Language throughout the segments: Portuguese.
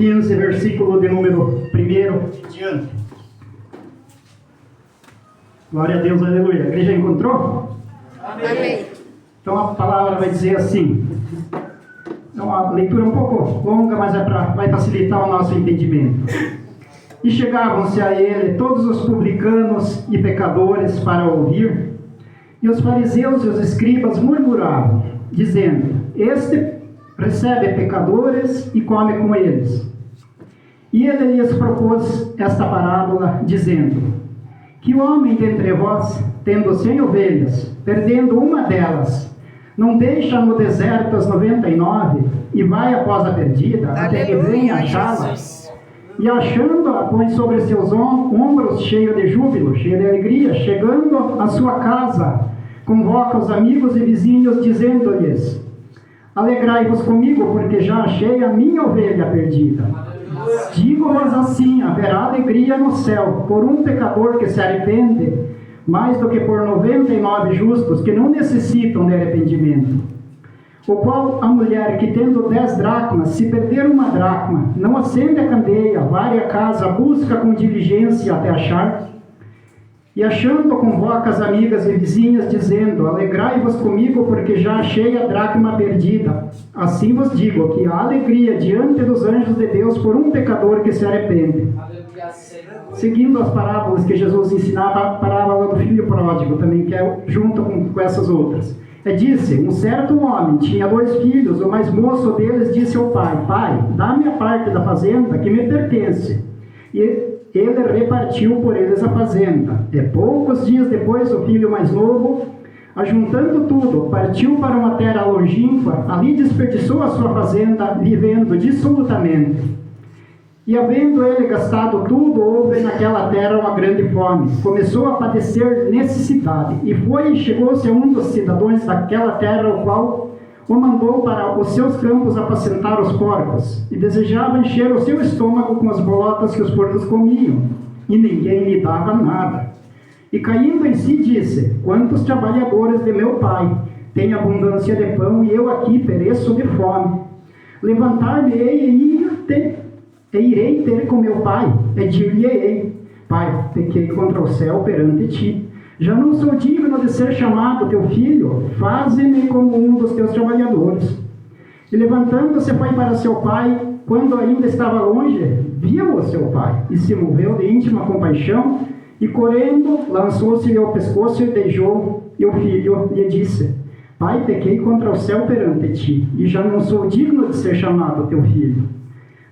15, versículo de número 1 e diante. Glória a Deus, aleluia. A igreja encontrou? Amém. Então a palavra vai dizer assim. É uma leitura um pouco longa, mas vai facilitar o nosso entendimento. E chegavam-se a ele todos os publicanos e pecadores para ouvir, e os fariseus e os escribas murmuravam, dizendo: Este recebe pecadores e come com eles. E ele lhes propôs esta parábola, dizendo: Que homem dentre vós, tendo 100 ovelhas, perdendo uma delas, não deixa no deserto as 99 e vai após a perdida, até que venha achá-la? E achando-a, põe sobre seus ombros, cheio de júbilo, cheio de alegria. Chegando à sua casa, convoca os amigos e vizinhos, dizendo-lhes: Alegrai-vos comigo, porque já achei a minha ovelha perdida. Digo-vos assim: haverá alegria no céu por um pecador que se arrepende, mais do que por 99 justos que não necessitam de arrependimento. O qual a mulher que tendo 10 dracmas, se perder uma dracma, não acende a candeia, vai à casa, busca com diligência até achar? E achando, convoca as amigas e vizinhas, dizendo: Alegrai-vos comigo, porque já achei a dracma perdida. Assim vos digo que há alegria diante dos anjos de Deus por um pecador que se arrepende. Seguindo as parábolas que Jesus ensinava, a parábola do filho pródigo também, que é junto com essas outras. Disse: um certo homem tinha 2 filhos, o mais moço deles disse ao pai: Pai, dá-me a parte da fazenda que me pertence. E ele repartiu por eles a fazenda. E poucos dias depois, o filho mais novo, ajuntando tudo, partiu para uma terra longínqua, ali desperdiçou a sua fazenda, vivendo dissolutamente. E havendo ele gastado tudo, houve naquela terra uma grande fome. Começou a padecer necessidade, e foi e chegou-se a um dos cidadãos daquela terra, o qual o mandou para os seus campos apacentar os porcos, e desejava encher o seu estômago com as bolotas que os porcos comiam, e ninguém lhe dava nada. E caindo em si disse: Quantos trabalhadores de meu pai têm abundância de pão, e eu aqui pereço de fome. Levantar-me-ei e irei ter com meu pai, e dir-lhe-ei: Pai, pequei contra o céu perante ti. Já não sou digno de ser chamado teu filho, faze-me como um dos teus trabalhadores. E levantando-se foi para seu pai. Quando ainda estava longe, viu-o seu pai, e se moveu de íntima compaixão, e correndo, lançou-se-lhe ao pescoço e beijou. E o filho lhe disse: Pai, pequei contra o céu perante ti, e já não sou digno de ser chamado teu filho.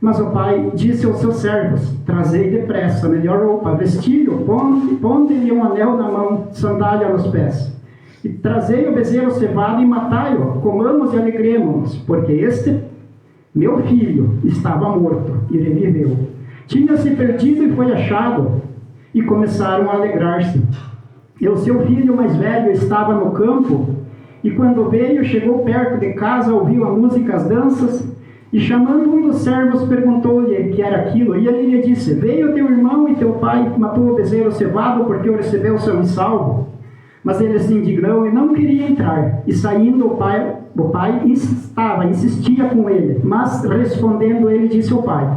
Mas o pai disse aos seus servos: Trazei depressa a melhor roupa, vestilho, ponde-lhe um anel na mão, sandália nos pés. E trazei o bezerro cevado e matai-o, comamos e alegremos-nos, porque este, meu filho, estava morto e reviveu. Tinha-se perdido e foi achado, e começaram a alegrar-se. E o seu filho mais velho estava no campo, e quando veio, chegou perto de casa, ouviu a música, as danças, e chamando um dos servos, perguntou-lhe que era aquilo. E ele lhe disse: Veio teu irmão e teu pai matou o bezerro cevado, porque o recebeu são e salvo. Mas ele se indignou e não queria entrar. E saindo o pai insistia com ele. Mas respondendo ele, disse ao pai: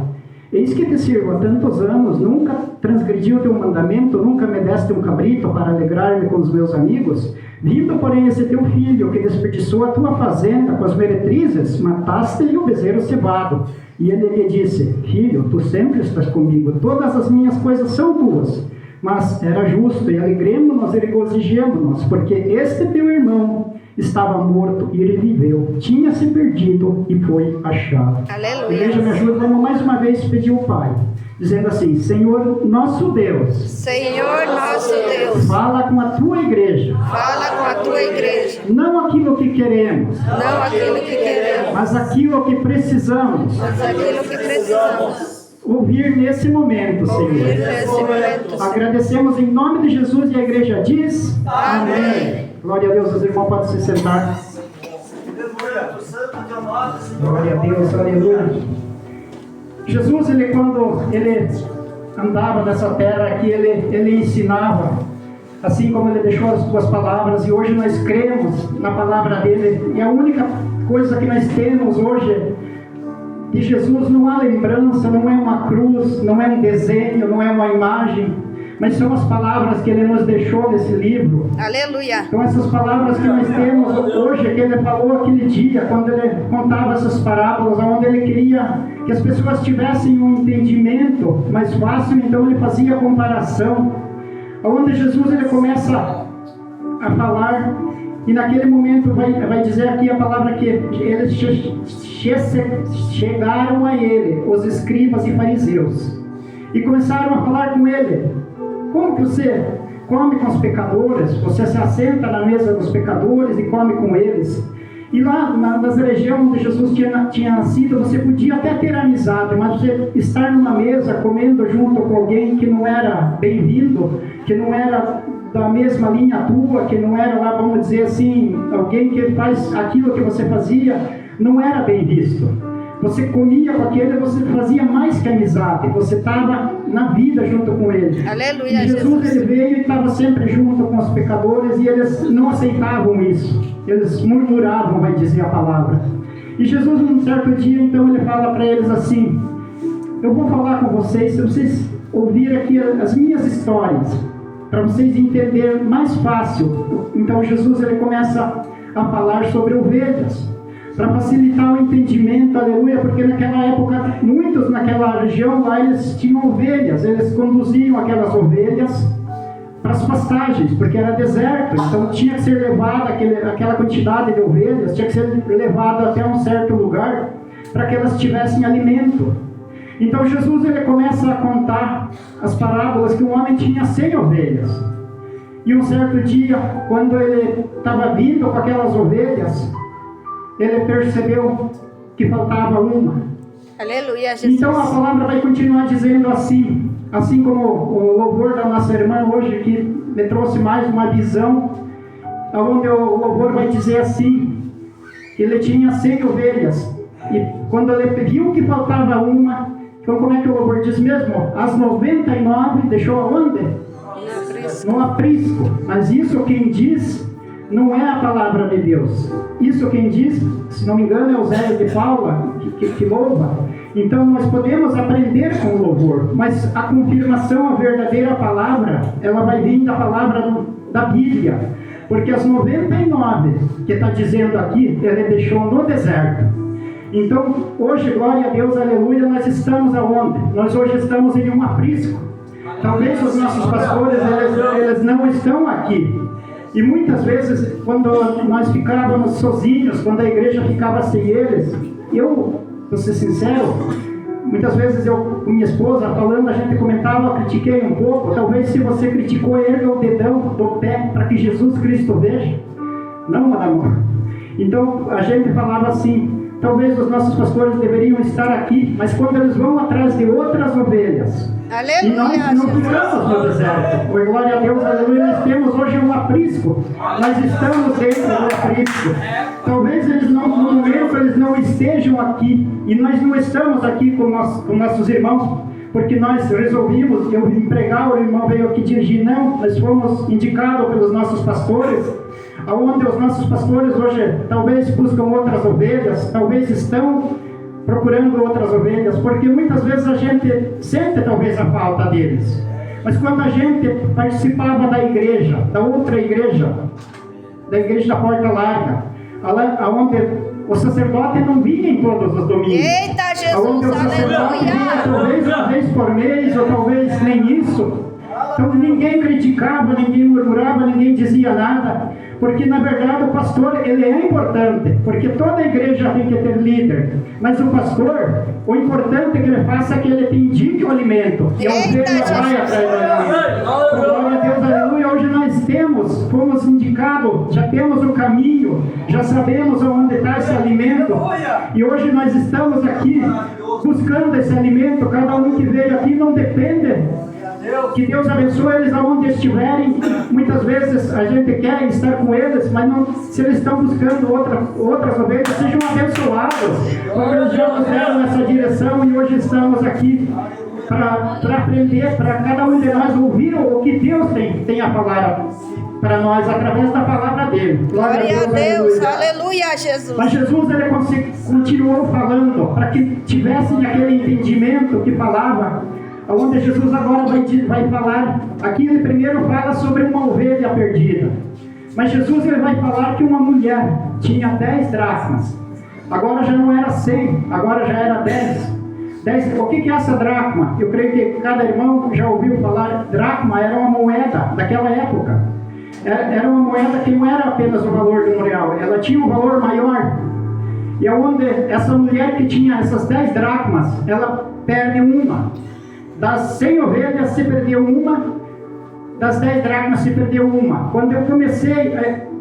Eis que te sirvo há tantos anos, nunca transgredi o teu mandamento, nunca me deste um cabrito para alegrar-me com os meus amigos. Vindo, porém, esse teu filho, que desperdiçou a tua fazenda com as meretrizes, mataste-lhe o bezerro cevado. E ele lhe disse: Filho, tu sempre estás comigo, todas as minhas coisas são tuas. Mas era justo, e alegremo-nos e regozijemo-nos, porque este teu irmão estava morto e reviveu, tinha se perdido e foi achado. Aleluia. Igreja, me ajuda, vamos mais uma vez pedir ao Pai, dizendo assim: Senhor nosso Deus, Senhor nosso Deus, fala com a tua igreja, fala com a tua igreja, não aquilo que queremos, não aquilo que queremos, mas aquilo que precisamos mas aquilo que precisamos ouvir nesse momento, ouvir Senhor. nesse momento. Senhor. Agradecemos em nome de Jesus, e a igreja diz: Amém. Glória a Deus, os irmãos podem se sentar. Glória a Deus, aleluia. Jesus, quando ele andava nessa terra aqui, ele ensinava, assim como ele deixou as suas palavras, e hoje nós cremos na palavra dele, e a única coisa que nós temos hoje de Jesus não há lembrança, não é uma cruz, não é um desenho, não é uma imagem, mas são as palavras que Ele nos deixou nesse livro. Aleluia. Então essas palavras que nós temos hoje, que Ele falou aquele dia, quando Ele contava essas parábolas, onde Ele queria que as pessoas tivessem um entendimento mais fácil, então Ele fazia a comparação, onde Jesus Ele começa a falar, e naquele momento vai dizer aqui a palavra que eles chegaram a Ele, os escribas e fariseus, e começaram a falar com Ele: como que você come com os pecadores? Você se assenta na mesa dos pecadores e come com eles? E lá nas regiões onde Jesus tinha nascido, você podia até ter amizade, mas você estar numa mesa comendo junto com alguém que não era bem-vindo, que não era da mesma linha tua, que não era lá, vamos dizer assim, alguém que faz aquilo que você fazia, não era bem visto. Você comia com aquele, você fazia mais que amizade, você estava na vida junto com ele. Aleluia, e Jesus ele veio e estava sempre junto com os pecadores, e eles não aceitavam isso, eles murmuravam, vai dizer a palavra. E Jesus, num certo dia, então ele fala para eles assim: eu vou falar com vocês, se vocês ouvirem aqui as minhas histórias, para vocês entenderem mais fácil. Então Jesus ele começa a falar sobre ovelhas, para facilitar o entendimento, aleluia, porque naquela época, muitos naquela região lá, eles tinham ovelhas, eles conduziam aquelas ovelhas para as pastagens, porque era deserto, então tinha que ser levada aquela quantidade de ovelhas, tinha que ser levado até um certo lugar, para que elas tivessem alimento. Então Jesus ele começa a contar as parábolas que um homem tinha 100 ovelhas, e um certo dia, quando ele estava vindo com aquelas ovelhas, ele percebeu que faltava uma. Aleluia, Jesus. Então a palavra vai continuar dizendo assim como o louvor da nossa irmã hoje, que me trouxe mais uma visão, onde o louvor vai dizer assim: ele tinha 100 ovelhas, e quando ele viu que faltava uma, então como é que o louvor diz mesmo? As 99 deixou aonde? No aprisco. Mas isso quem diz não é a palavra de Deus. Isso quem diz, se não me engano, é o Zé de Paula, que louva. Então nós podemos aprender com o louvor, mas a confirmação, a verdadeira palavra, ela vai vir da palavra da Bíblia. Porque as 99 que está dizendo aqui, ele deixou no deserto. Então, hoje, glória a Deus, aleluia, nós estamos aonde? Nós hoje estamos em um aprisco. Talvez os nossos pastores, eles não estão aqui. E muitas vezes, quando nós ficávamos sozinhos, quando a igreja ficava sem eles, vou ser sincero, muitas vezes eu com minha esposa falando, a gente comentava, critiquei um pouco. Talvez se você criticou, erga o dedão do pé para que Jesus Cristo veja. Não, meu amor. Então a gente falava assim: talvez os nossos pastores deveriam estar aqui, mas quando eles vão atrás de outras ovelhas, aleluia, e nós não ficamos no deserto. Oi, glória a Deus, aleluia. Nós temos hoje um aprisco. Nós estamos dentro do aprisco. Talvez eles no momento eles não estejam aqui, e nós não estamos aqui com nossos irmãos, porque nós resolvimos, eu vim pregar, o irmão veio aqui dirigir. Não, nós fomos indicados pelos nossos pastores, aonde os nossos pastores hoje talvez buscam outras ovelhas, talvez estão procurando outras ovelhas, porque muitas vezes a gente sente talvez a falta deles. Mas quando a gente participava da igreja, da outra igreja, da igreja da Porta Larga, onde o sacerdote não vinha em todos os domingos. Eita, Jesus, Onde o sacerdote vinha aleluia. talvez uma vez por mês, ou talvez nem isso. Então ninguém criticava, ninguém murmurava, ninguém dizia nada, porque na verdade o pastor ele é importante, porque toda igreja tem que ter líder, mas o pastor, o importante é que ele faça que ele te indique o alimento, e a ovelha vai atrás do alimento. Glória a Deus, aleluia. Hoje nós fomos indicados, já temos o caminho, já sabemos onde está esse alimento, e hoje nós estamos aqui buscando esse alimento. Cada um que veio aqui não depende. Que Deus abençoe eles aonde estiverem. Muitas vezes a gente quer estar com eles, mas não, se eles estão buscando outras ovelhas, sejam abençoados, porque eles já nos deram nessa direção, e hoje estamos aqui para aprender, para cada um de nós ouvir o que Deus tem a falar para nós através da palavra dele. Glória a Deus. Aleluia, Jesus. Mas Jesus ele continuou falando para que tivessem aquele entendimento que falava, onde Jesus agora vai falar. Aqui ele primeiro fala sobre uma ovelha perdida. Mas Jesus ele vai falar que uma mulher tinha 10 dracmas. Agora já não era 100, agora já era 10. O que é essa dracma? Eu creio que cada irmão já ouviu falar. Dracma era uma moeda daquela época. Era uma moeda que não era apenas o valor de um real, ela tinha um valor maior. E onde essa mulher que tinha essas 10 dracmas, ela perde uma. Das 100 ovelhas se perdeu uma, das 10 dracmas se perdeu uma. Quando eu comecei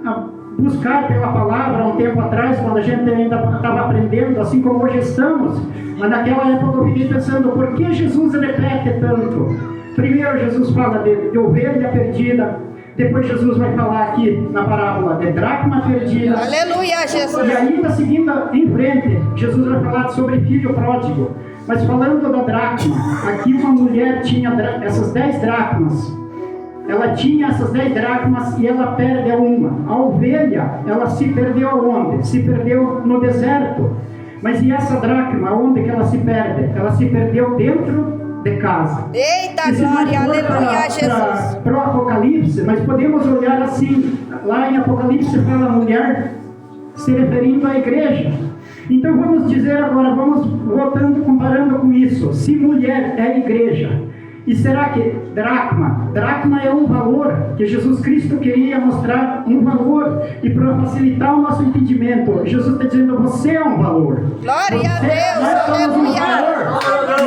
a buscar pela palavra um tempo atrás, quando a gente ainda estava aprendendo, assim como hoje estamos, mas naquela época eu fiquei pensando, por que Jesus repete tanto? Primeiro Jesus fala de ovelha perdida, depois Jesus vai falar aqui na parábola de dracma perdida. Aleluia, Jesus. E ainda seguindo em frente, Jesus vai falar sobre filho pródigo. Mas falando da dracma, aqui uma mulher tinha essas 10 dracmas. Ela tinha essas 10 dracmas e ela perde uma. A ovelha, ela se perdeu aonde? Se perdeu no deserto. Mas e essa dracma, onde que ela se perde? Ela se perdeu dentro de casa. Eita glória, aleluia, Jesus. Para o Apocalipse, nós podemos olhar assim. Lá em Apocalipse fala mulher se referindo à igreja. Então vamos dizer agora, vamos voltando, comparando com isso. Se mulher é igreja, e será que dracma é um valor que Jesus Cristo queria mostrar, um valor, e para facilitar o nosso entendimento, Jesus está dizendo, você é um valor. Glória a Deus, aleluia.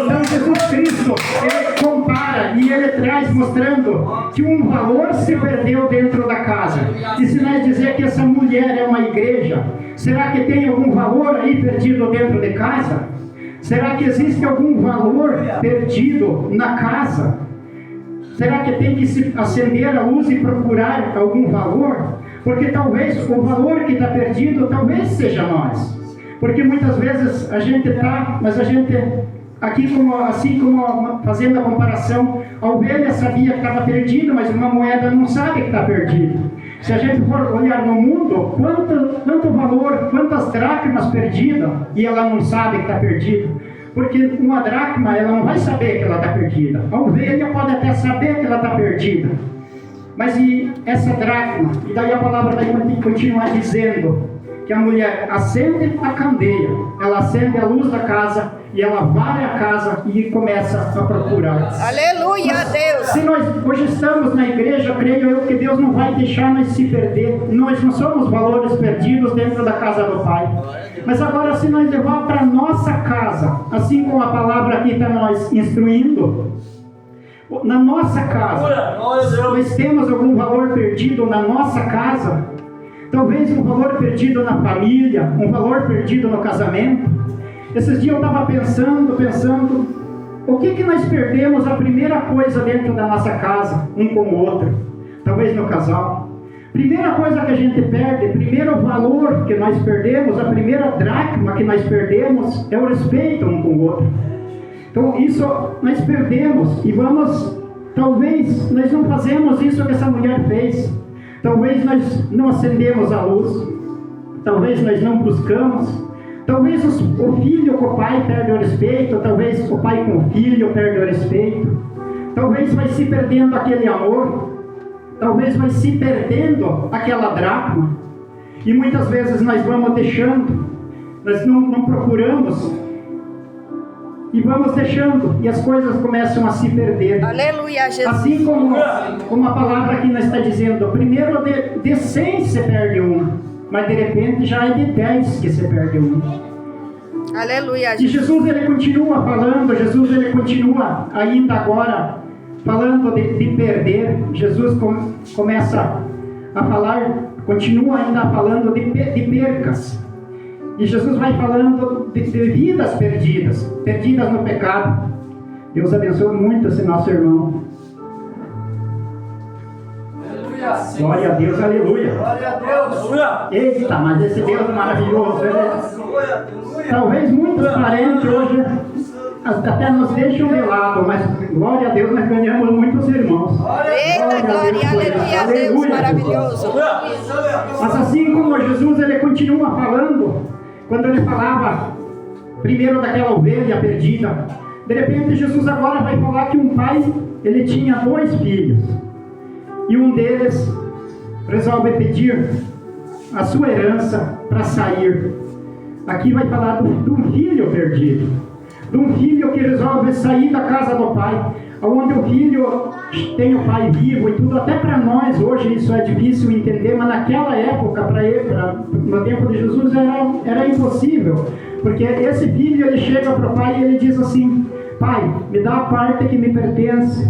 Então Jesus Cristo, ele compara e ele traz mostrando que um valor se perdeu dentro da casa. E se nós dizer que essa mulher é uma igreja, será que tem algum valor aí perdido dentro de casa? Será que existe algum valor perdido na casa? Será que tem que se acender a luz e procurar algum valor? Porque talvez o valor que está perdido, talvez seja nós. Porque muitas vezes a gente está, mas a gente, aqui assim como fazendo a comparação, a ovelha sabia que estava perdida, mas uma moeda não sabe que está perdida. Se a gente for olhar no mundo, quanto valor, quantas dracmas perdidas, e ela não sabe que está perdida. Porque uma dracma, ela não vai saber que ela está perdida. A ovelha pode até saber que ela está perdida. Mas e essa dracma? E daí a palavra vai continuar dizendo que a mulher acende a candeia, ela acende a luz da casa e ela vai à casa e começa a procurar. Aleluia, Mas, Deus. se nós hoje estamos na igreja, creio eu que Deus não vai deixar nós se perder. Nós não somos valores perdidos dentro da casa do Pai. Mas agora, se nós levar para a nossa casa, assim como a palavra aqui está nós instruindo, na nossa casa, nós temos algum valor perdido na nossa casa? Talvez um valor perdido na família, um valor perdido no casamento. Esses dias eu estava pensando, o que nós perdemos a primeira coisa dentro da nossa casa, um com o outro, talvez no casal. Primeira coisa que a gente perde, primeiro valor que nós perdemos, a primeira dracma que nós perdemos é o respeito um com o outro. Então isso nós perdemos e talvez nós não fazemos isso que essa mulher fez. Talvez nós não acendemos a luz, talvez nós não buscamos, talvez o filho com o pai perde o respeito, talvez o pai com o filho perde o respeito, talvez vai se perdendo aquele amor, talvez vai se perdendo aquela dracma, e muitas vezes nós vamos deixando, nós não procuramos, e vamos deixando, e as coisas começam a se perder. Aleluia, Jesus. Assim como a palavra aqui nos está dizendo, primeiro de 100 se perde uma, mas de repente já é de 10 que se perde uma. Aleluia, Jesus. E Jesus ele continua falando, Jesus ele continua ainda agora falando de perder. Jesus começa a falar, continua ainda falando de percas. E Jesus vai falando de vidas perdidas no pecado. Deus abençoe muito esse nosso irmão. Aleluia. Glória a Deus, aleluia. Glória a Deus. Eita, mas esse Deus é maravilhoso. Aleluia. Talvez muitos parentes hoje até nos deixam de lado, mas glória a Deus, nós ganhamos muitos irmãos. Eita, glória, aleluia a Deus, maravilhoso. Mas assim como Jesus, ele continua falando, quando ele falava primeiro daquela ovelha perdida, de repente Jesus agora vai falar que um pai, ele tinha 2 filhos, e um deles resolve pedir a sua herança para sair. Aqui vai falar de um filho perdido, de um filho que resolve sair da casa do pai, onde o filho tem o pai vivo e tudo. Até para nós hoje isso é difícil entender, mas naquela época, no tempo de Jesus, era impossível, porque esse filho, ele chega para o pai e ele diz assim: pai, me dá a parte que me pertence,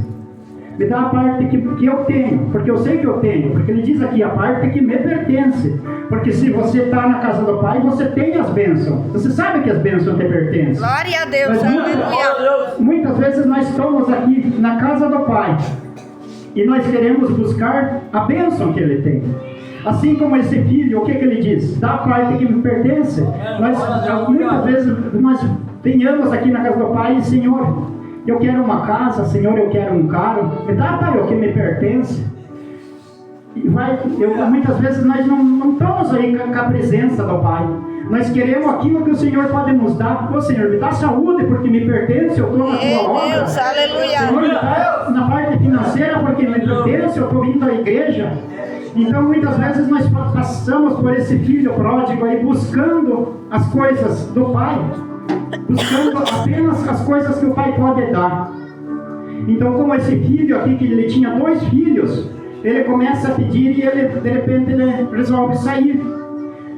me dá a parte que eu tenho, porque eu sei que eu tenho, porque ele diz aqui, a parte que me pertence, porque se você está na casa do pai, você tem as bênçãos, você sabe que as bênçãos te pertencem. Glória a Deus, Mas aleluia. muitas vezes nós estamos aqui na casa do pai, e nós queremos buscar a bênção que ele tem. Assim como esse filho, o que ele diz? Dá a parte que me pertence. Muitas vezes nós venhamos aqui na casa do pai e, Senhor, eu quero uma casa, Senhor, eu quero um carro, me dá, pai, o que me pertence. E muitas vezes nós não estamos aí com a presença do pai. Nós queremos aquilo que o Senhor pode nos dar. Ô Senhor, me dá saúde porque me pertence, eu estou na tua obra. Deus, aleluia. Senhor, me dá na parte financeira porque me pertence, eu estou vindo à igreja. Então muitas vezes nós passamos por esse filho pródigo aí buscando as coisas do pai, buscando apenas as coisas que o pai pode dar. Então, como esse filho aqui, que ele tinha 2 filhos, ele começa a pedir e ele, de repente, ele resolve sair.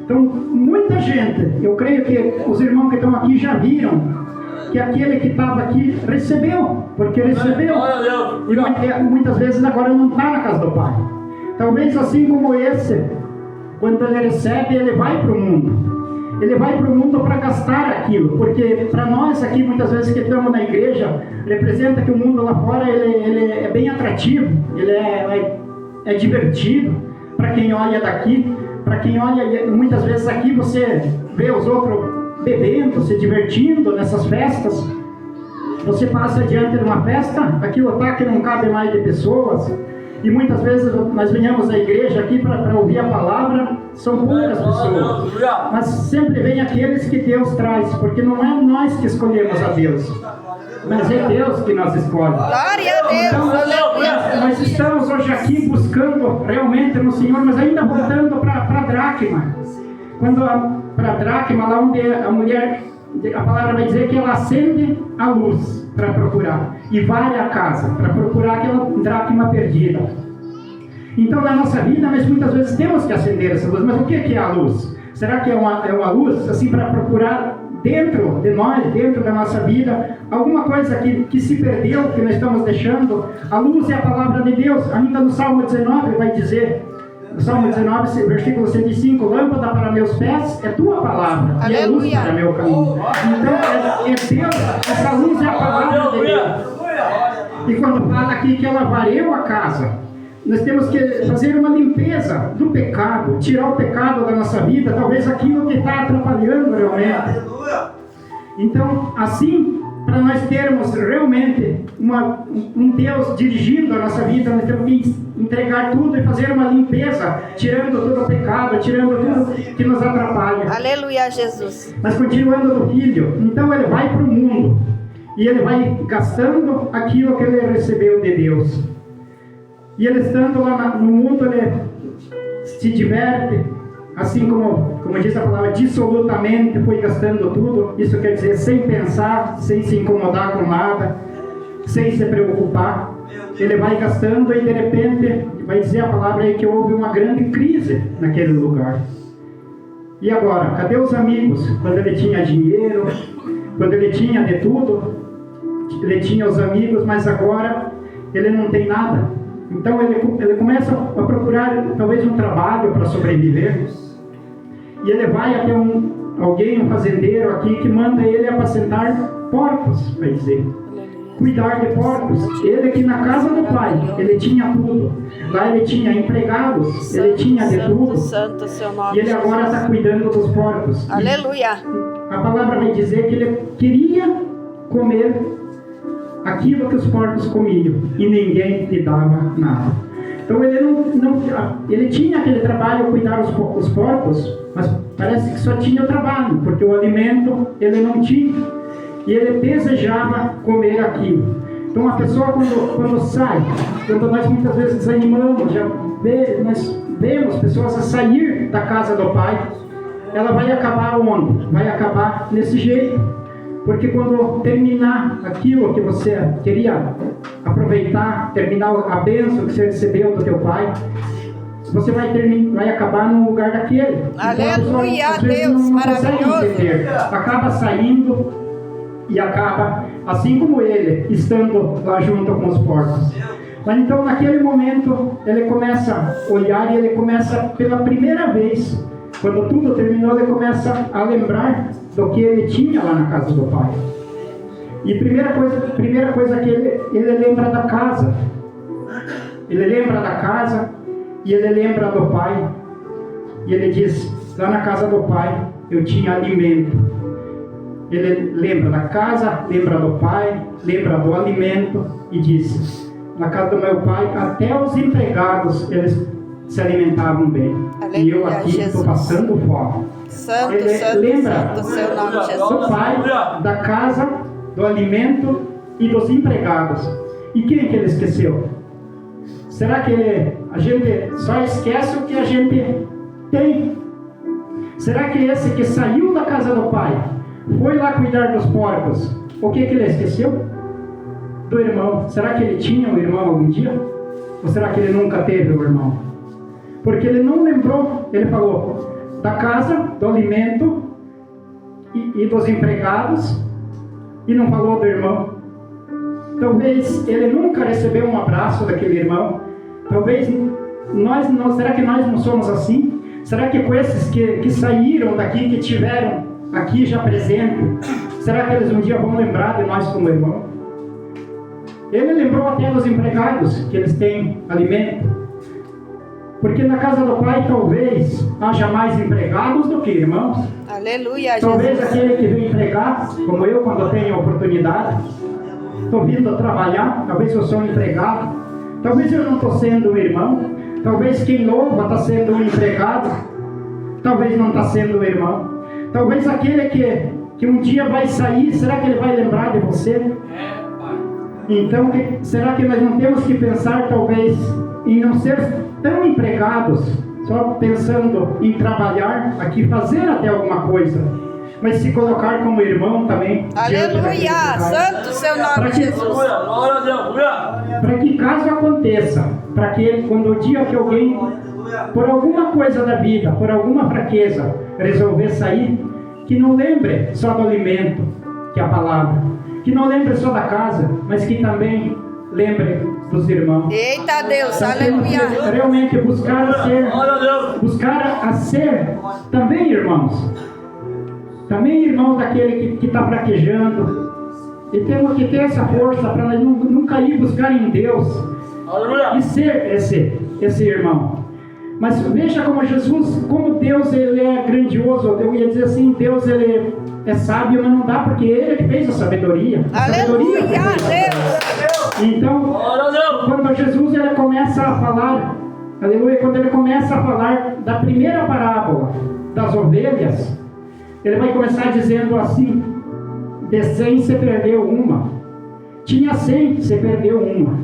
Então, muita gente, eu creio que os irmãos que estão aqui já viram que aquele que estava aqui recebeu, porque recebeu. E muitas vezes agora não está na casa do pai. Talvez assim como esse, quando ele recebe, ele vai para o mundo. Ele vai para o mundo para gastar aquilo, porque para nós aqui, muitas vezes que estamos na igreja, representa que o mundo lá fora ele é bem atrativo, ele é divertido para quem olha daqui, para quem olha, muitas vezes aqui você vê os outros bebendo, se divertindo nessas festas. Você passa diante de uma festa, aquilo está que não cabe mais de pessoas. E muitas vezes nós venhamos à igreja aqui para ouvir a palavra, são poucas pessoas, mas sempre vem aqueles que Deus traz, porque não é nós que escolhemos a Deus, mas é Deus que nos escolhe. Glória a Deus, Então, aleluia. nós estamos hoje aqui buscando realmente no Senhor, mas ainda voltando para a dracma. Para a dracma, lá onde a mulher, a palavra vai dizer que ela acende a luz para procurar e vai à casa para procurar aquela dracma perdida. Então, na nossa vida, nós muitas vezes temos que acender essa luz. Mas o que é a luz? Será que é uma luz assim para procurar dentro de nós, dentro da nossa vida, alguma coisa que se perdeu, que nós estamos deixando? A luz é a palavra de Deus. Ainda no Salmo 19 vai dizer, no Salmo 19, versículo 105, lâmpada para meus pés é tua palavra, aleluia, e é luz para meu caminho. Então é Deus, essa luz é a palavra de Deus. E quando fala aqui que ela varreu a casa, nós temos que fazer uma limpeza do pecado, tirar o pecado da nossa vida, talvez aquilo que está atrapalhando realmente. Então, assim, para nós termos realmente um Deus dirigindo a nossa vida, nós temos que entregar tudo e fazer uma limpeza, tirando todo o pecado, tirando tudo que nos atrapalha. Aleluia, Jesus. Mas continuando do filho, então ele vai para o mundo e ele vai gastando aquilo que ele recebeu de Deus. E ele estando lá no mundo, ele se diverte, assim como diz a palavra, dissolutamente, foi gastando tudo. Isso quer dizer, sem pensar, sem se incomodar com nada, sem se preocupar. Ele vai gastando e de repente, vai dizer a palavra aí que houve uma grande crise naquele lugar. E agora, cadê os amigos? Quando ele tinha dinheiro, quando ele tinha de tudo, ele tinha os amigos, mas agora ele não tem nada. Então ele começa a procurar talvez um trabalho para sobreviver. E ele vai até um fazendeiro aqui que manda ele apacentar porcos, vai dizer. Cuidar de porcos. Ele aqui na casa do pai, ele tinha tudo. Lá ele tinha empregados, ele tinha de tudo. Santo seu nome. E ele agora está cuidando dos porcos. Aleluia. A palavra vai dizer que ele queria comer aquilo que os porcos comiam e ninguém lhe dava nada. Então ele tinha aquele trabalho, cuidar os porcos, mas parece que só tinha o trabalho, porque o alimento ele não tinha, e ele desejava comer aquilo. Então a pessoa quando sai, quando nós muitas vezes desanimamos, nós vemos pessoas a sair da casa do Pai, ela vai acabar onde? Vai acabar nesse jeito, porque quando terminar aquilo que você queria aproveitar, terminar a bênção que você recebeu do teu Pai, você vai acabar no lugar daquele. Aleluia, então, Deus, maravilhoso. Entender, acaba saindo e acaba, assim como ele, estando lá junto com os porcos. Mas então naquele momento ele começa a olhar e ele começa pela primeira vez, quando tudo terminou, ele começa a lembrar do que ele tinha lá na casa do Pai. E primeira coisa que ele lembra da casa. Ele lembra da casa e ele lembra do Pai. E ele diz, lá na casa do Pai eu tinha alimento. Ele lembra da casa, lembra do Pai, lembra do alimento e diz, na casa do meu Pai até os empregados eles se alimentavam bem. Aleluia, e eu aqui estou passando fome. Santo, ele santo, lembra santo, seu nome, Jesus. do Pai, da casa, do alimento e dos empregados. E quem que ele esqueceu? Será que a gente só esquece o que a gente tem? Será que esse que saiu da casa do Pai foi lá cuidar dos porcos, o que ele esqueceu? Do irmão. Será que ele tinha um irmão algum dia? Ou será que ele nunca teve um irmão? Porque ele não lembrou, ele falou da casa, do alimento e dos empregados, e não falou do irmão. Talvez ele nunca recebeu um abraço daquele irmão. Talvez será que nós não somos assim? Será que com esses que saíram daqui, que tiveram aqui já presente, será que eles um dia vão lembrar de nós como irmão? Ele lembrou até dos empregados, que eles têm alimento. Porque na casa do Pai talvez haja mais empregados do que irmãos. Aleluia, talvez Jesus. Aquele que vem empregar, como eu, quando tenho a oportunidade, estou vindo trabalhar, talvez eu sou um empregado, talvez eu não estou sendo um irmão, talvez quem louva está sendo um empregado, talvez não está sendo um irmão, talvez aquele que um dia vai sair, será que ele vai lembrar de você? Então, será que nós não temos que pensar talvez em não ser tão empregados, só pensando em trabalhar aqui, fazer até alguma coisa, mas se colocar como irmão também. Aleluia, santo seu nome, Jesus. Para que caso aconteça, para que quando o dia que alguém, por alguma coisa da vida, por alguma fraqueza, resolver sair, que não lembre só do alimento, que é a palavra, que não lembre só da casa, mas que também lembre dos irmãos. Eita Deus, então, aleluia. Realmente buscar a ser também irmãos. Também irmãos daquele que está fraquejando. E temos que ter essa força para nós não cair, buscar em Deus. E ser esse irmão. Mas veja como Jesus, como Deus ele é grandioso. Eu ia dizer assim, Deus ele é sábio, mas não dá, porque ele que fez a sabedoria. Aleluia, Deus. Então, quando Jesus ele começa a falar, aleluia, quando ele começa a falar da primeira parábola das ovelhas, ele vai começar dizendo assim, de 100 você perdeu uma, tinha 100, você perdeu uma.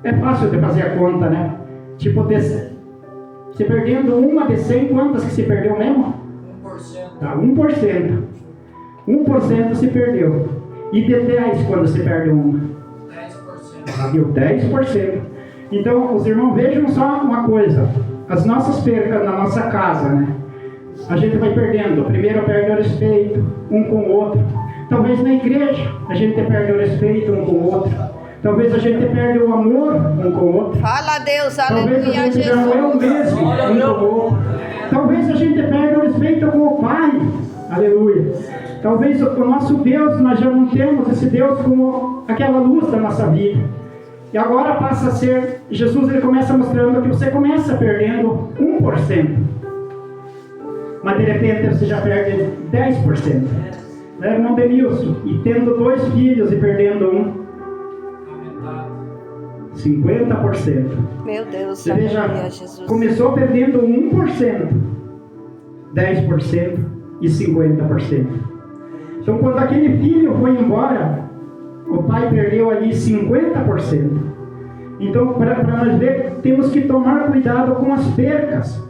É fácil de fazer a conta, né? Tipo, você perdendo uma de 100, quantas que você perdeu mesmo? 1%. Tá, 1%. 1% se perdeu. E de 10 quando se perde uma? 10%. Viu? 10%. Então, os irmãos, vejam só uma coisa. As nossas percas na nossa casa, né? A gente vai perdendo. Primeiro perde o respeito um com o outro. Talvez na igreja a gente perde o respeito um com o outro. Talvez a gente perde o amor um com o outro. Fala Deus, talvez aleluia, a gente Jesus. não é o mesmo um com o outro. Talvez a gente perde o respeito com o Pai. Aleluia. Talvez o nosso Deus, nós já não temos esse Deus como aquela luz da nossa vida. E agora passa a ser, Jesus ele começa mostrando que você começa perdendo 1%. Mas de repente você já perde 10%. né, irmão Denilson? E tendo 2 filhos e perdendo um, 50%. Meu Deus, Você veja, aleluia, Jesus. começou perdendo 1%, 10% e 50%. Então, quando aquele filho foi embora, o pai perdeu ali 50%. Então, para nós ver, temos que tomar cuidado com as percas.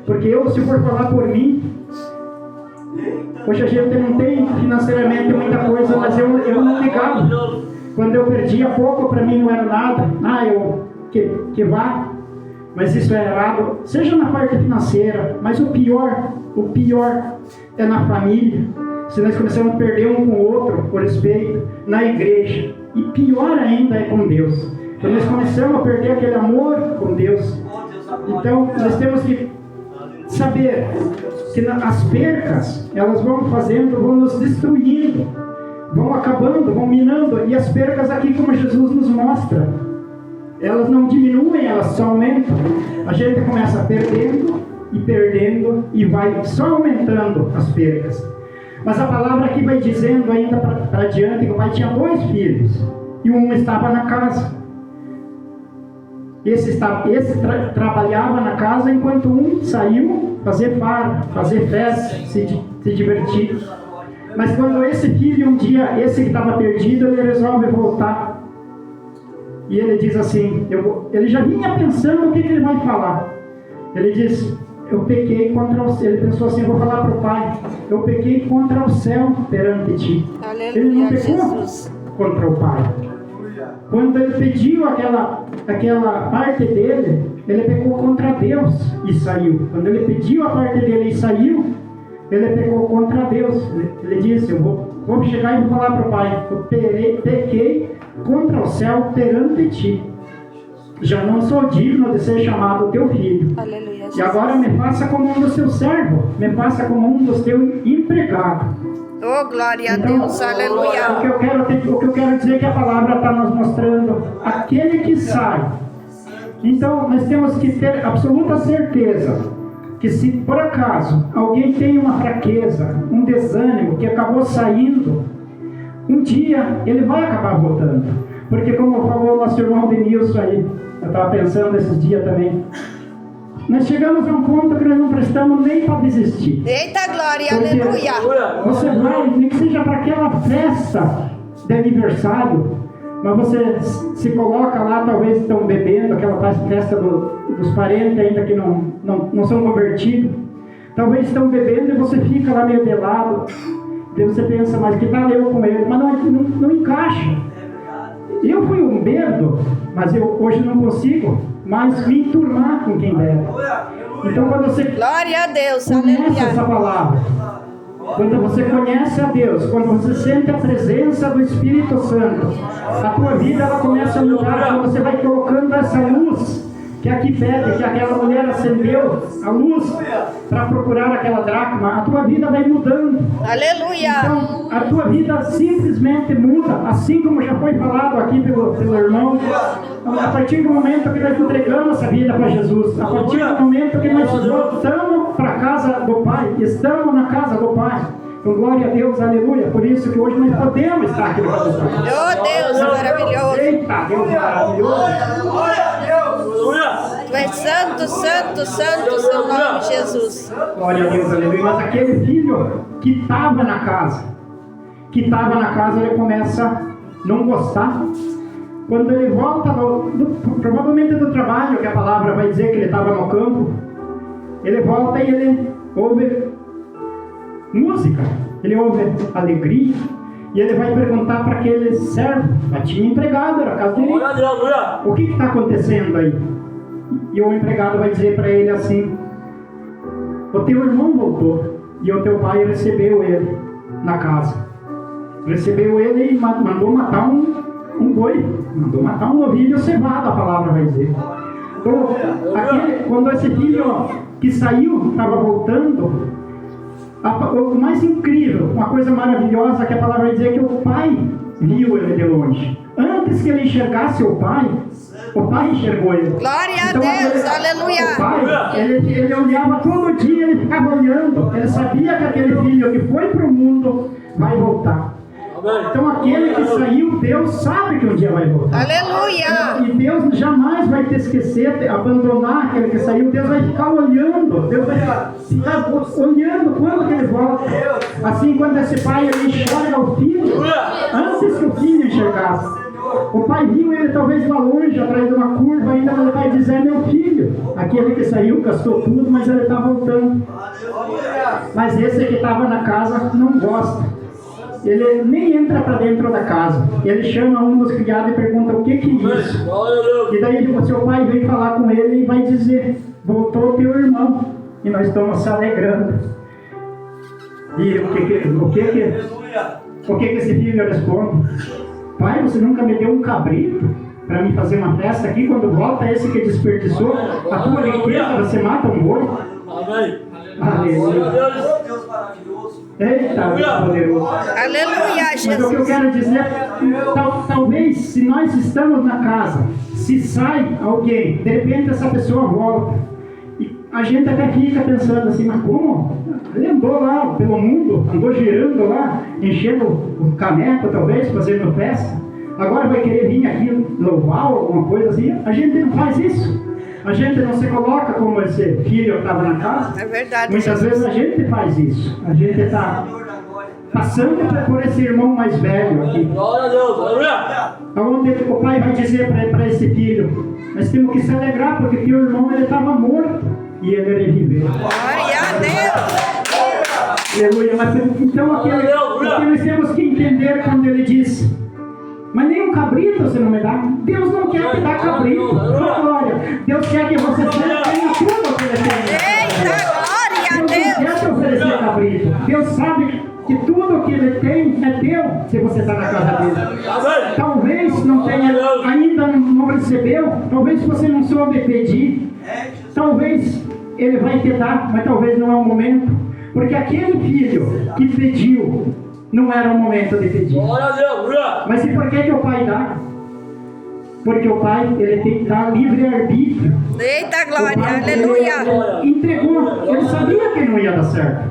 Porque eu, se for falar por mim, hoje a gente não tem financeiramente muita coisa, mas eu não ligava. Quando eu perdia pouco, para mim não era nada. Que vá. Mas isso é errado, seja na parte financeira, mas o pior é na família. Se nós começamos a perder um com o outro, por respeito, na igreja. E pior ainda é com Deus. Quando nós começamos a perder aquele amor com Deus. Então, nós temos que saber que as percas, elas vão nos destruindo, vão acabando, vão minando. E as percas aqui, como Jesus nos mostra, elas não diminuem, elas só aumentam. A gente começa perdendo e vai só aumentando as percas. Mas a palavra aqui vai dizendo ainda para adiante que o pai tinha 2 filhos e um estava na casa. Esse trabalhava na casa enquanto um saiu fazer farra, fazer festa, se divertir. Mas quando esse filho um dia, esse que estava perdido, ele resolve voltar. E ele diz assim, ele já vinha pensando o que ele vai falar. Ele diz, eu pequei contra o céu. Ele pensou assim, eu vou falar para o pai, eu pequei contra o céu perante ti. Aleluia, ele não pecou Jesus. contra o pai. Quando ele pediu aquela parte dele, ele pecou contra Deus e saiu. Quando ele pediu a parte dele e saiu, ele pecou contra Deus. Ele disse, eu vou chegar e vou falar para o pai, eu pequei contra o céu perante ti. Já não sou digno de ser chamado teu filho. Aleluia, Jesus. E agora me faça como um dos teus servos, me faça como um dos teus empregados. Oh, glória a Então, Deus, aleluia. O que eu quero dizer é que a palavra está nos mostrando aquele que sai. Então, nós temos que ter absoluta certeza que se por acaso alguém tem uma fraqueza, um desânimo, que acabou saindo, um dia ele vai acabar voltando. Porque como falou o nosso irmão Denilson aí, eu estava pensando esses dias também, nós chegamos a um ponto que nós não prestamos nem para desistir. Eita glória, Porque aleluia. você vai, nem que seja para aquela festa de aniversário, mas você se coloca lá, talvez estão bebendo, aquela festa dos parentes ainda que não são convertidos, talvez estão bebendo e você fica lá meio pelado, daí você pensa, mas que tal eu com ele? Mas não encaixa. Eu fui um bêbado, mas eu hoje não consigo mais me enturmar com quem bebe. Então quando você Glória a Deus, conhece essa aleluia. palavra, quando você conhece a Deus, quando você sente a presença do Espírito Santo, a tua vida ela começa a mudar. Quando você vai colocando essa luz que aqui pede, que aquela mulher acendeu a luz para procurar aquela dracma, a tua vida vai mudando. Aleluia. Então, a tua vida simplesmente muda, assim como já foi falado aqui pelo irmão. A partir do momento que nós entregamos essa vida para Jesus, a partir do momento que nós voltamos para a casa do Pai, estamos na casa do Pai. Então, glória a Deus, aleluia. Por isso que hoje nós podemos estar aqui no Pai. Oh Deus, maravilhoso. Eita, Deus maravilhoso. Tu és santo, santo, santo, seu nome, Jesus. Glória a Deus, aleluia. Mas aquele filho que estava na casa, ele começa a não gostar. Quando ele volta, provavelmente do trabalho, que a palavra vai dizer que ele estava no campo, ele volta e ele ouve música, ele ouve alegria, e ele vai perguntar para aquele servo, já tinha empregado, era a casa dele, o que está acontecendo aí? E o empregado vai dizer para ele assim, o teu irmão voltou, e o teu pai recebeu ele na casa, recebeu ele e mandou matar um boi, mandou matar um novilho cevado, a palavra vai dizer. Então, quando esse filho que saiu estava voltando, o mais incrível, uma coisa maravilhosa que a palavra vai dizer, é que o pai viu ele de longe. Antes que ele enxergasse o pai enxergou ele. Glória a Então, Deus, aleluia. O pai, ele olhava todo dia, ele ficava olhando, ele sabia que aquele filho que foi para o mundo vai voltar. Então aquele que saiu, Deus sabe que um dia vai voltar. Aleluia. E Deus jamais vai te esquecer, abandonar aquele que saiu. Deus vai ficar olhando. Deus vai ficar olhando quando que ele volta. Assim, quando esse pai ele enxerga o filho, antes que o filho enxergasse. O pai viu ele talvez lá longe, atrás de uma curva, ainda ele vai dizer: meu filho, aquele que saiu, gastou tudo, mas ele está voltando. Mas esse que estava na casa não gosta. Ele nem entra para dentro da casa. Ele chama um dos criados e pergunta: o que é isso? E daí o seu pai vem falar com ele e vai dizer: voltou teu irmão e nós estamos se alegrando. E o que esse filho responde? Pai, você nunca me deu um cabrito para me fazer uma festa aqui? Quando volta esse que desperdiçou a tua riqueza, você mata um boi? Amém. Aleluia. Eita, poderoso. Aleluia, Mas o que eu Jesus. quero dizer, talvez se nós estamos na casa, se sai alguém, de repente essa pessoa volta, e a gente até fica pensando assim: mas como? Ele andou lá pelo mundo, andou girando lá, enchendo o caneco talvez, fazendo festa, agora vai querer vir aqui louvar alguma coisa assim? A gente não faz isso. A gente não se coloca como esse filho que estava na casa. É verdade. Muitas vezes a gente faz isso. A gente está passando por esse irmão mais velho aqui. Glória a Deus. Aleluia. Onde o pai vai dizer para esse filho: nós temos que se alegrar porque teu irmão ele estava morto e ele reviveu. Glória a Deus. Aleluia. Mas então o que nós temos que entender quando ele diz: mas nem um cabrito você não me dá? Deus não quer te dar cabrito. Glória. Deus quer que você tenha tudo o que ele tem. Eita, glória a Deus não quer te Deus. oferecer cabrito. Deus sabe que tudo o que ele tem é teu se você está na casa dele. Amém. Talvez não tenha, ainda não recebeu, talvez você não soube pedir, talvez ele vai te dar, mas talvez não é o momento, porque aquele filho que pediu, não era o momento de pedir. Glória a Deus. Aleluia. Mas e por que o pai dá? Porque o pai, ele tem que dar livre-arbítrio. Eita, O glória. pai, Aleluia. ele entregou, ele sabia que não ia dar certo.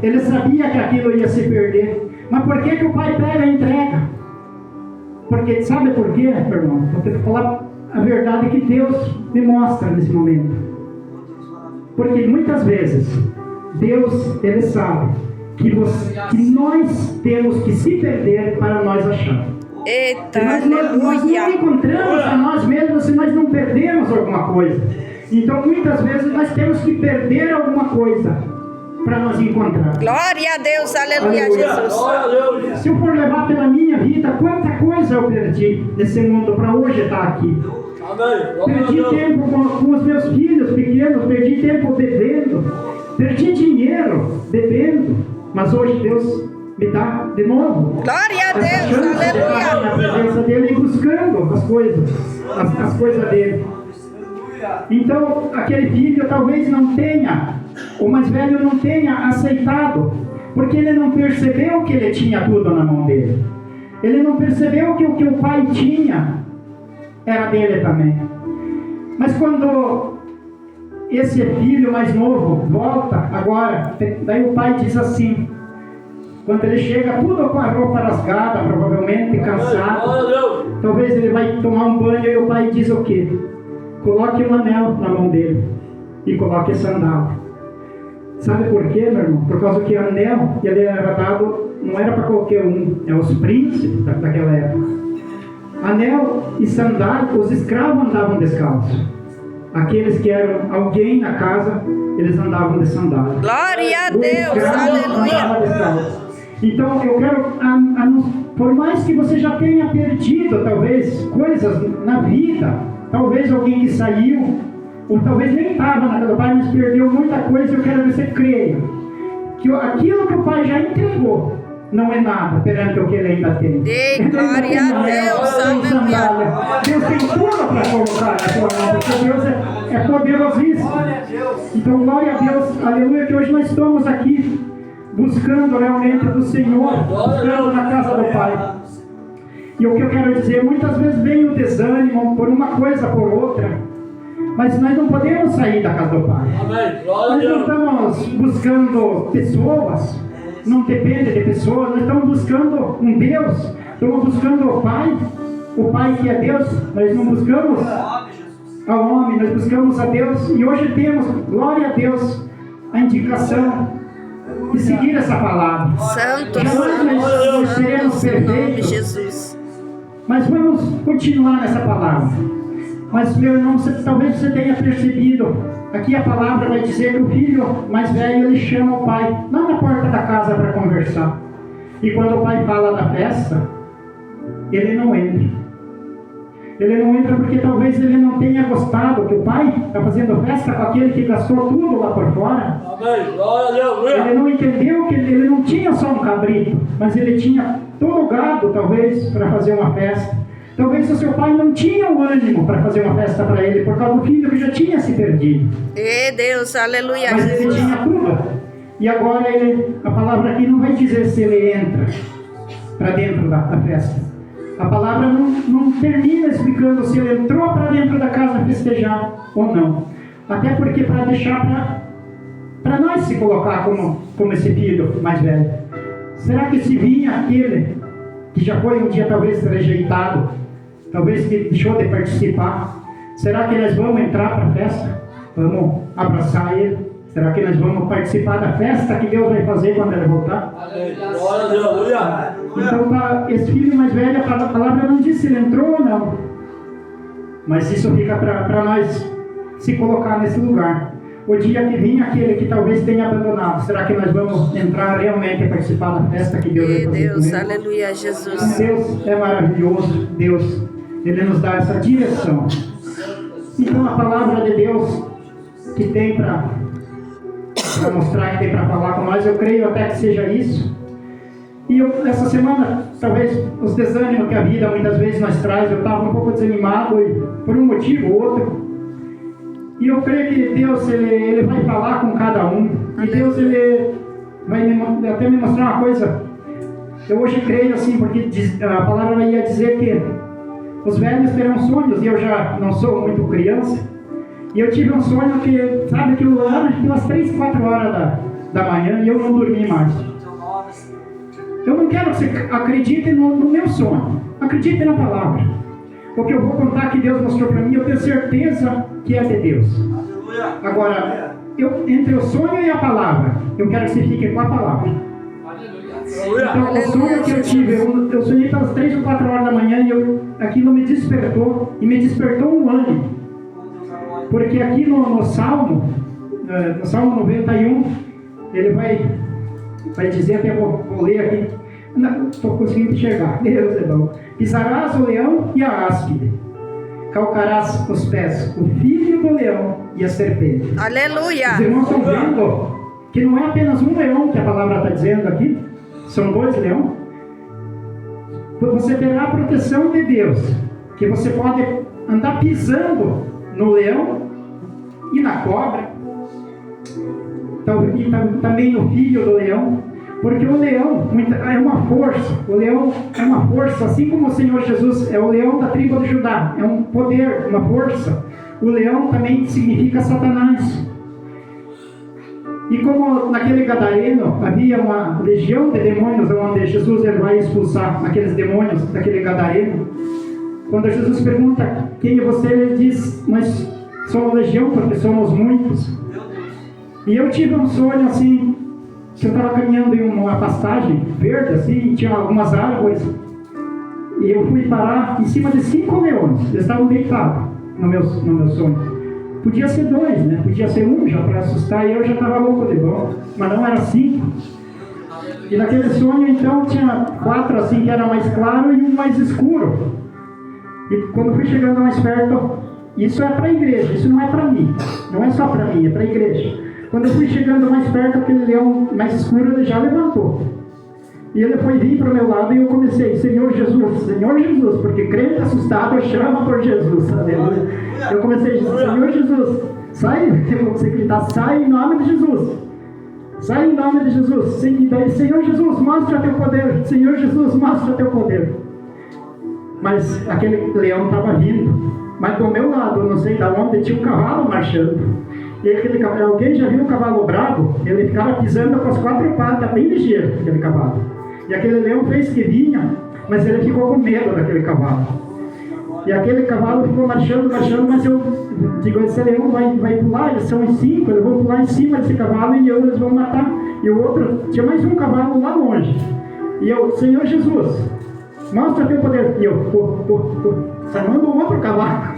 Ele sabia que aquilo ia se perder. Mas por que o pai pega e entrega? Porque, sabe por quê, meu irmão? Vou ter que falar a verdade que Deus me mostra nesse momento. Porque muitas vezes, Deus, ele sabe que nós temos que se perder para nós achar. Eita, Nós não aleluia. encontramos a nós mesmos se nós não perdemos alguma coisa. Então, muitas vezes, nós temos que perder alguma coisa para nos encontrar. Glória a Deus. Aleluia, Aleluia. Jesus. Glória a Deus. Se eu for levar pela minha vida, quanta coisa eu perdi nesse mundo para hoje estar aqui. Amém. Glória a Perdi Deus. tempo com os meus filhos pequenos, perdi tempo bebendo, perdi dinheiro bebendo, mas hoje Deus me dá de novo Glória a essa Deus. chance de estar na Aleluia. presença dele e buscando as coisas dele. Então, aquele filho talvez não tenha, o mais velho não tenha aceitado, porque ele não percebeu que ele tinha tudo na mão dele. Ele não percebeu que o que o pai tinha era dele também. Mas quando esse filho mais novo volta agora, daí o pai diz assim, quando ele chega tudo com a roupa rasgada, provavelmente cansado, Glória a Deus. talvez ele vai tomar um banho e o pai diz o quê? Coloque um anel na mão dele e coloque sandália. Sabe por quê, meu irmão? Por causa que o anel, ele era dado, não era para qualquer um, é os príncipes daquela época. Anel e sandália, os escravos andavam descalços. Aqueles que eram alguém na casa, eles andavam de sandália. Glória a Os Deus. escravos Aleluia. andavam descalços. Então eu quero, por mais que você já tenha perdido talvez coisas na vida, talvez alguém que saiu, ou talvez nem estava na casa do pai, mas perdeu muita coisa, eu quero que você creia que aquilo que o pai já entregou não é nada perante o que ele ainda tem. Ei, glória a Deus. Aleluia. Deus tem tudo para colocar na sua mão, porque Deus é poderosíssimo. Então, glória a Deus, aleluia, que hoje nós estamos aqui buscando realmente do Senhor, buscando na casa do Pai. E o que eu quero dizer, muitas vezes vem o desânimo por uma coisa por outra, mas nós não podemos sair da casa do Pai. Amém. Glória a Nós não Deus. estamos buscando pessoas, não depende de pessoas, nós estamos buscando um Deus, estamos buscando o Pai que é Deus, nós não buscamos ao homem, nós buscamos a Deus, e hoje temos, glória a Deus, a indicação de seguir essa palavra. Santo, Jamais nós seremos santo, seu nome, perfeitos, Jesus. mas vamos continuar nessa palavra. Mas, meu irmão, talvez você tenha percebido, aqui a palavra vai dizer que o filho mais velho, ele chama o pai, lá na porta da casa para conversar. E quando o pai fala da festa, ele não entra. Ele não entra porque talvez ele não tenha gostado que o pai está fazendo festa com aquele que gastou tudo lá por fora. Amém. Glória a Deus. Ele não entendeu que ele não tinha só um cabrito, mas ele tinha todo o gado, talvez, para fazer uma festa. Talvez o seu pai não tinha o ânimo para fazer uma festa para ele, por causa do filho que já tinha se perdido. E Deus, aleluia, Mas ele Jesus. tinha tudo. E agora a palavra aqui não vai dizer se ele entra para dentro da festa. A palavra não termina explicando se ele entrou para dentro da casa festejar ou não. Até porque para deixar para nós se colocar como esse filho mais velho. Será que se vinha aquele que já foi um dia talvez rejeitado, talvez que deixou de participar, será que nós vamos entrar para a festa? Vamos abraçar ele? Será que nós vamos participar da festa que Deus vai fazer quando ele voltar? Amém. Glória a Deus. Aleluia. Então, esse filho mais velho, a palavra não diz se ele entrou ou não. Mas isso fica para nós se colocar nesse lugar. O dia que vinha aquele que talvez tenha abandonado, será que nós vamos entrar realmente e participar da festa que Deus vai E fazer Deus, com ele? aleluia, Jesus. Deus é maravilhoso. Deus, Ele nos dá essa direção. Então, a palavra de Deus que tem para mostrar, que tem para falar com nós, eu creio até que seja isso. E essa semana, talvez os desânimos que a vida muitas vezes nos traz, eu estava um pouco desanimado e, por um motivo ou outro. E eu creio que Deus, ele vai falar com cada um. E Deus, ele vai até me mostrar uma coisa. Eu hoje creio assim, porque a palavra ia dizer que os velhos terão sonhos, e eu já não sou muito criança. E eu tive um sonho que, sabe, que eu era umas 3, 4 horas da manhã e eu não dormi mais. Eu não quero que você acredite no meu sonho. Acredite na palavra. O que eu vou contar que Deus mostrou para mim, eu tenho certeza que é de Deus. Agora, entre o sonho e a palavra, eu quero que você fique com a palavra. Então, o sonho que eu tive, eu sonhei pelas 3 ou 4 horas da manhã e aquilo me despertou, e me despertou um ânimo. Porque aqui no Salmo 91, ele vai dizer, até vou ler aqui, não estou conseguindo enxergar, Deus é bom. Pisarás o leão e a áspide, calcarás os pés, o filho do leão e a serpente. Aleluia. Os irmãos estão vendo que não é apenas um leão que a palavra está dizendo aqui, são 2 leões. Você terá a proteção de Deus, que você pode andar pisando no leão e na cobra, e também no filho do leão, porque o leão é uma força. O leão é uma força, assim como o Senhor Jesus é o leão da tribo de Judá, é um poder, uma força. O leão também significa Satanás. E como naquele gadareno havia uma legião de demônios, onde Jesus ele vai expulsar aqueles demônios daquele gadareno, quando Jesus pergunta quem é você, ele diz: nós somos legião porque somos muitos. E eu tive um sonho assim, que eu estava caminhando em uma pastagem verde assim, e tinha algumas árvores, e eu fui parar em cima de 5 leões. Eles estavam deitados no meu sonho. Podia ser 2, né? Podia ser 1 já para assustar, e eu já estava louco de bom, mas não era 5. E naquele sonho então tinha 4 assim que era mais claro e um mais escuro. E quando fui chegando mais perto, isso é para a igreja, isso não é para mim, não é só para mim, é para a igreja. Quando eu fui chegando mais perto, aquele leão mais escuro, ele já levantou. E ele foi vir para o meu lado e eu comecei: Senhor Jesus, porque crente assustado chama por Jesus, aleluia. Eu comecei: Senhor Jesus, sai, eu comecei a gritar: sai em nome de Jesus, sai em nome de Jesus. E daí: Senhor Jesus, mostra teu poder, Senhor Jesus, mostra teu poder. Mas aquele leão estava vindo, mas do meu lado, eu não sei de onde, tinha um cavalo marchando. Alguém já viu um cavalo bravo? Ele ficava pisando com as 4 patas, bem ligeiro, aquele cavalo. E aquele leão fez que vinha, mas ele ficou com medo daquele cavalo. E aquele cavalo ficou marchando, mas eu digo, esse leão vai pular, eles são em 5, eles vão pular em cima desse cavalo e eles vão matar. E o outro, tinha mais um cavalo lá longe. E eu, Senhor Jesus, mostra teu poder. E eu, chamando o outro cavalo.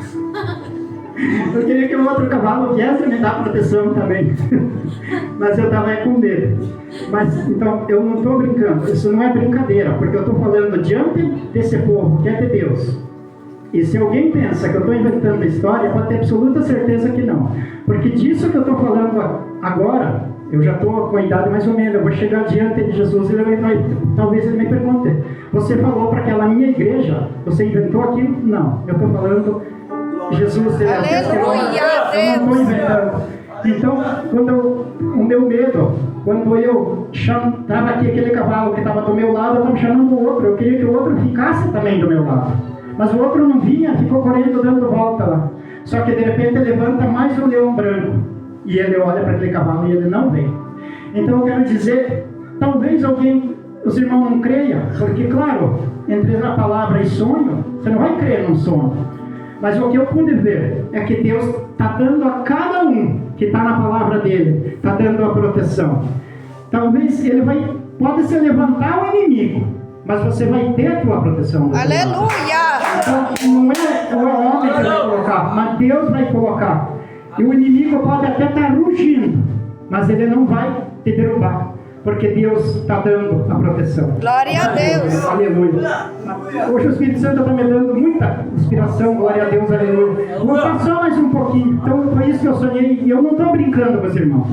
Eu queria que o outro cavalo viesse me dar proteção também. Mas eu estava com medo. Mas, então, eu não estou brincando. Isso não é brincadeira, porque eu estou falando diante desse povo, que é de Deus. E se alguém pensa que eu estou inventando a história, pode ter absoluta certeza que não. Porque disso que eu estou falando agora, eu já estou com a idade mais ou menos, eu vou chegar diante de Jesus e talvez ele me pergunte, você falou para aquela minha igreja, você inventou aquilo? Não, eu estou falando, Jesus, ele é eu não estou inventando. Então, o meu medo, quando eu estava aqui, aquele cavalo que estava do meu lado, eu estava chamando o outro, eu queria que o outro ficasse também do meu lado. Mas o outro não vinha, ficou correndo, dando volta lá. Só que de repente levanta mais um leão branco. E ele olha para aquele cavalo e ele não vem. Então eu quero dizer, talvez os irmãos não creiam, porque claro, entre a palavra e sonho, você não vai crer num sonho. Mas o que eu pude ver é que Deus está dando a cada um que está na palavra dele, está dando a proteção. Talvez ele pode se levantar o inimigo, mas você vai ter a tua proteção. Aleluia! Então não é o homem que vai colocar, mas Deus vai colocar. E o inimigo pode até estar rugindo, mas ele não vai te derrubar, porque Deus está dando a proteção. Glória a Deus! Aleluia! Hoje o Espírito Santo está me dando muita inspiração, glória a Deus, aleluia. Vou passar mais um pouquinho, então foi isso que eu sonhei, e eu não estou brincando, meus irmãos.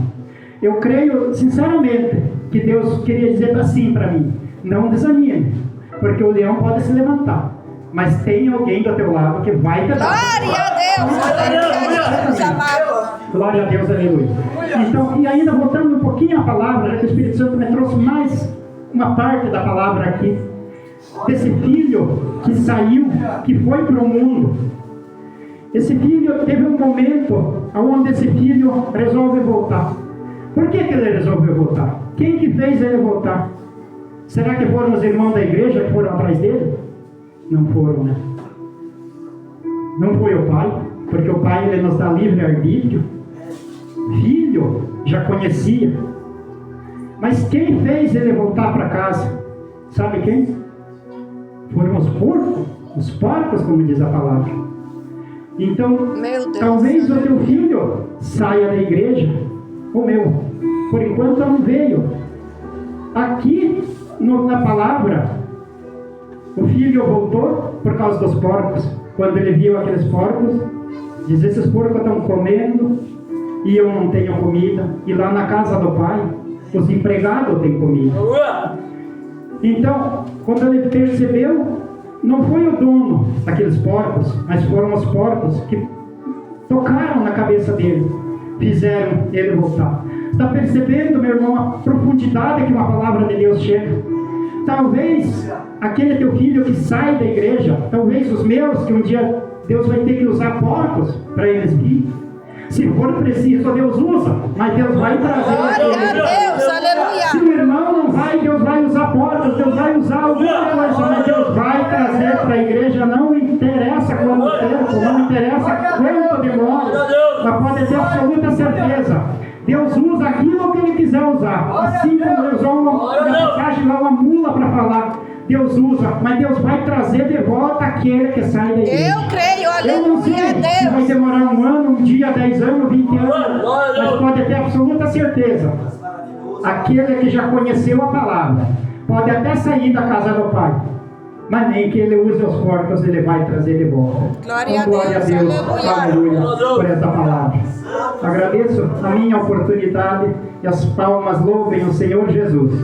Eu creio, sinceramente, que Deus queria dizer assim para mim, não desanime, porque o leão pode se levantar, mas tem alguém do teu lado que vai te dar. Glória a Deus! Aleluia, Jesus amado! Glória a Deus, aleluia. Então, e ainda voltando um pouquinho à palavra, que o Espírito Santo me trouxe mais uma parte da palavra aqui, desse filho que saiu, que foi para o mundo. Esse filho teve um momento onde esse filho resolve voltar. Por que ele resolveu voltar? Quem que fez ele voltar? Será que foram os irmãos da igreja que foram atrás dele? Não foram, né? Não foi o pai, porque o pai ele nos dá livre-arbítrio. Filho já conhecia. Mas quem fez ele voltar para casa? Sabe quem? Foram os porcos, como diz a palavra. Então, talvez o teu filho saia da igreja, o meu, por enquanto não veio. Aqui na palavra, o filho voltou por causa dos porcos. Quando ele viu aqueles porcos, diz: esses porcos estão comendo e eu não tenho comida. E lá na casa do pai, os empregados têm comida. Então, quando ele percebeu, não foi o dono daqueles porcos, mas foram os porcos que tocaram na cabeça dele, fizeram ele voltar. Está percebendo, meu irmão, a profundidade que uma palavra de Deus chega? Talvez aquele teu filho que sai da igreja, talvez os meus, que um dia Deus vai ter que usar porcos para eles vir. Se for preciso, Deus usa, mas Deus vai trazer. Glória a Deus, aleluia. Se o irmão não vai, Deus vai usar portas, Deus vai usar alguma coisa, mas Deus vai trazer para a igreja. Não interessa quanto tempo, não interessa quanto demora, mas pode ter absoluta certeza. Deus usa aquilo que Ele quiser usar. Assim como Deus usa uma passagem lá, uma mula para falar. Deus usa, mas Deus vai trazer de volta aquele que sai da igreja. Eu creio, aleluia. Eu não sei se vai demorar um ano, um dia, 10 anos, 20 anos, mas pode ter absoluta certeza. Aquele que já conheceu a palavra pode até sair da casa do Pai, mas nem que ele use os porcos, ele vai trazer de volta. Glória Então, glória a Deus, aleluia, por essa palavra. Agradeço a minha oportunidade e as palmas louvem o Senhor Jesus.